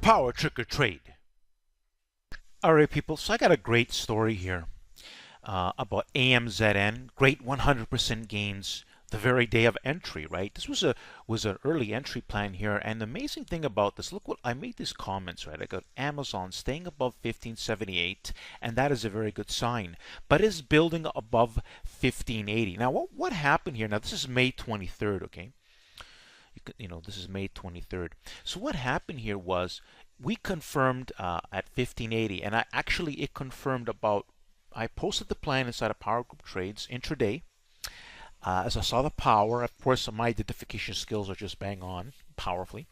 Power Trick or Trade. All right, people. So I got a great story here about AMZN. Great 100% gains the very day of entry. Right. This was an early entry plan here. And the amazing thing about this, look what I made these comments. Right. I got Amazon staying above 1578, and that is a very good sign. But it's building above 1580. Now, what happened here? Now, this is May 23rd. Okay. This is May 23rd. So what happened here was we confirmed at 1580, and it confirmed I posted the plan inside of PowerGroupTrades intraday. As I saw the power, of course, my identification skills are just bang on, powerfully.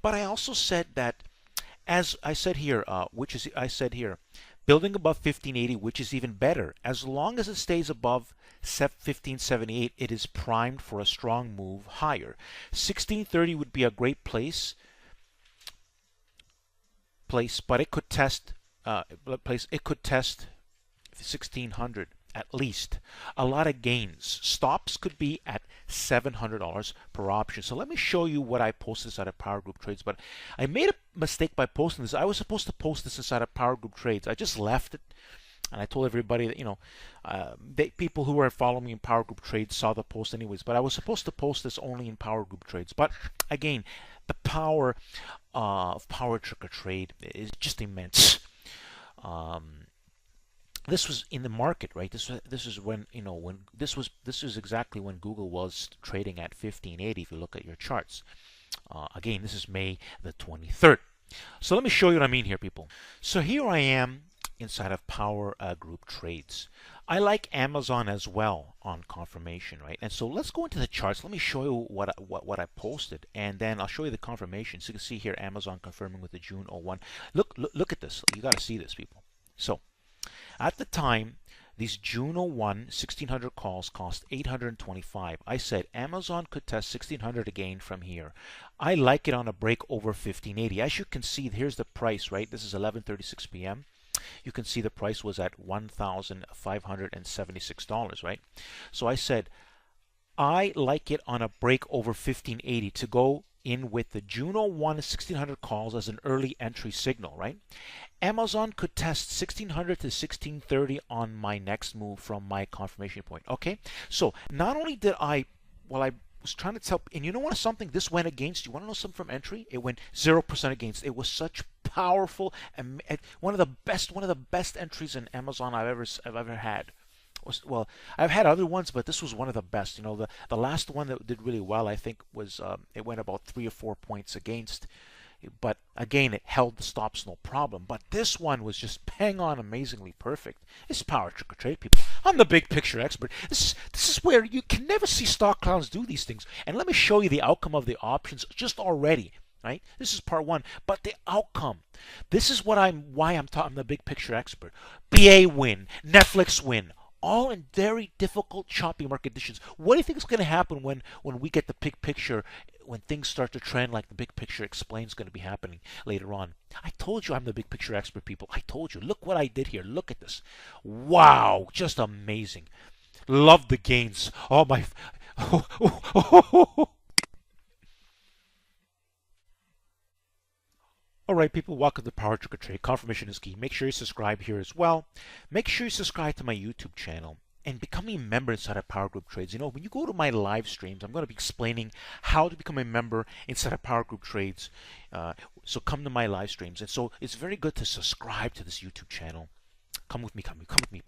But I also said that, as I said here, building above 1580, which is even better. As long as it stays above 1578, it is primed for a strong move higher. 1630 would be a great place, but it could test 1600 at least. A lot of gains. Stops could be at $700 per option. So let me show you what I posted inside of PowerGroupTrades. But I made a mistake by posting this. I was supposed to post this inside of PowerGroupTrades. I just left it, and I told everybody that people who were following me in PowerGroupTrades saw the post anyways. But I was supposed to post this only in PowerGroupTrades. But again, the power of Power Trick or Trade is just immense. This was in the market, right? This is when this is exactly when Google was trading at 1580. If you look at your charts, again, this is May the 23rd. So let me show you what I mean here, people. So here I am inside of PowerGroupTrades. I like Amazon as well on confirmation, right? And so let's go into the charts. Let me show you what I posted, and then I'll show you the confirmation. So you can see here Amazon confirming with the June 01. Look at this. You got to see this, people. So at the time, these June 01 1600 calls cost $825. I said Amazon could test 1600 again from here. I like it on a break over 1580. As you can see, here's the price, right? This is 11:36 p.m. You can see the price was at $1,576, right? So I said I like it on a break over 1580 to go in with the June 01 1600 calls as an early entry signal, right? Amazon could test 1600 to 1630 on my next move from my confirmation point. Okay, so not only did I was trying to tell, and you know what, something, this went against. You want to know something from entry? It went 0% against. It was such powerful and one of the best entries in Amazon I've ever had. Well, I've had other ones, but this was one of the best. The last one that did really well, I think, was it went about 3 or 4 points against. But again, it held the stops no problem. But this one was just bang on, amazingly perfect. It's Power Trick or Trade, people. I'm the big picture expert. This is where you can never see stock clowns do these things. And let me show you the outcome of the options just already. Right? This is part one. But the outcome. This is why I'm the big picture expert. BA win, Netflix win. All in very difficult, choppy market conditions. What do you think is going to happen when we get the big picture, when things start to trend like the big picture explains going to be happening later on? I told you I'm the big picture expert, people. I told you. Look what I did here. Look at this. Wow, just amazing. Love the gains. Oh my. Alright, people, welcome to Power Trick or Trade. Confirmation is key. Make sure you subscribe here as well. Make sure you subscribe to my YouTube channel and become a member inside of PowerGroupTrades. When you go to my live streams, I'm going to be explaining how to become a member inside of PowerGroupTrades. So come to my live streams. And so it's very good to subscribe to this YouTube channel. Come with me, come with me,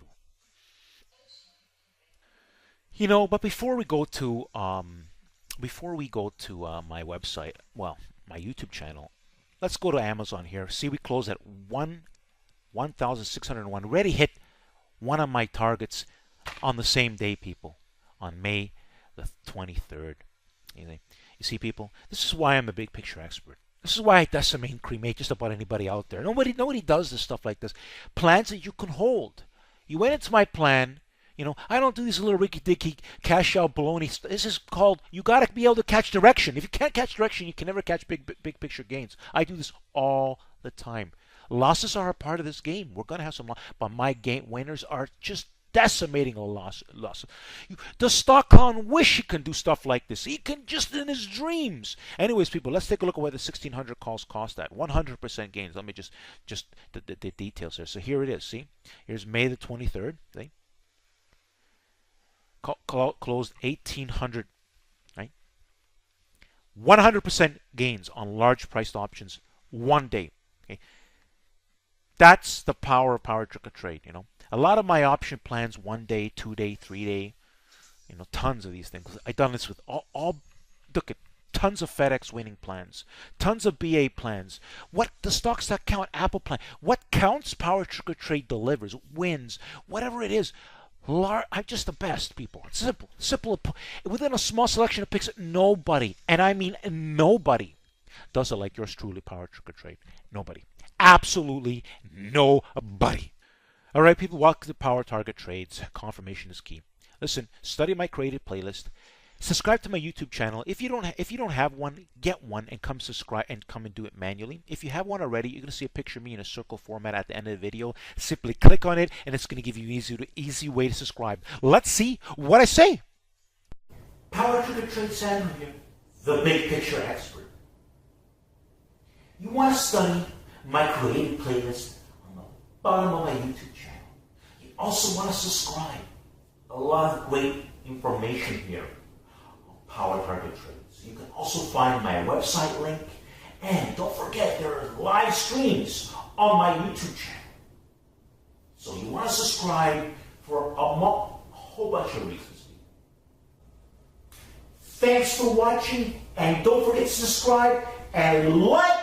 people. But before we go to my website, well, my YouTube channel, let's go to Amazon here. See, we close at 1,601. Already hit one of my targets on the same day, people, on May the 23rd. You see, people, this is why I'm a big picture expert. This is why I decimate and cremate just about anybody out there. Nobody does this stuff like this. Plans that you can hold. You went into my plan. I don't do these little ricky-dicky cash-out baloney. This is called, you got to be able to catch direction. If you can't catch direction, you can never catch big picture gains. I do this all the time. Losses are a part of this game. We're going to have some losses, but my game winners are just decimating a loss. The stock con wish he can do stuff like this. He can just in his dreams. Anyways, people, let's take a look at where the 1600 calls cost at. 100% gains. Let me just the details here. So here it is. See, here's May the 23rd. See, closed 1800. Right, 100% gains on large priced options one day. Okay, that's the power of PowerGroupTrades. You know, a lot of my option plans 1 day, 2 day, 3 day. You know, tons of these things. I've done this with all look at tons of FedEx winning plans, tons of BA plans. What the stocks that count, Apple plan. What counts, PowerGroupTrades delivers, wins, whatever it is. I'm just the best, people. It's simple. Within a small selection of picks, nobody, and I mean nobody, does it like yours truly, PowerGroupTrades. Nobody. Absolutely nobody. All right, people, welcome to Power Target Trades. Confirmation is key. Listen, study my created playlist. Subscribe to my YouTube channel. If you don't have one, get one and come subscribe and come and do it manually. If you have one already, you're going to see a picture of me in a circle format at the end of the video. Simply click on it, and it's going to give you an easy way to subscribe. Let's see what I say. PowerGroupTrades Samuel here, the big picture expert. You want to study my created playlist on the bottom of my YouTube channel. You also want to subscribe. A lot of great information here on Power Target Trades. You can also find my website link, and don't forget there are live streams on my YouTube channel. So you want to subscribe for a whole bunch of reasons. Thanks for watching, and don't forget to subscribe and like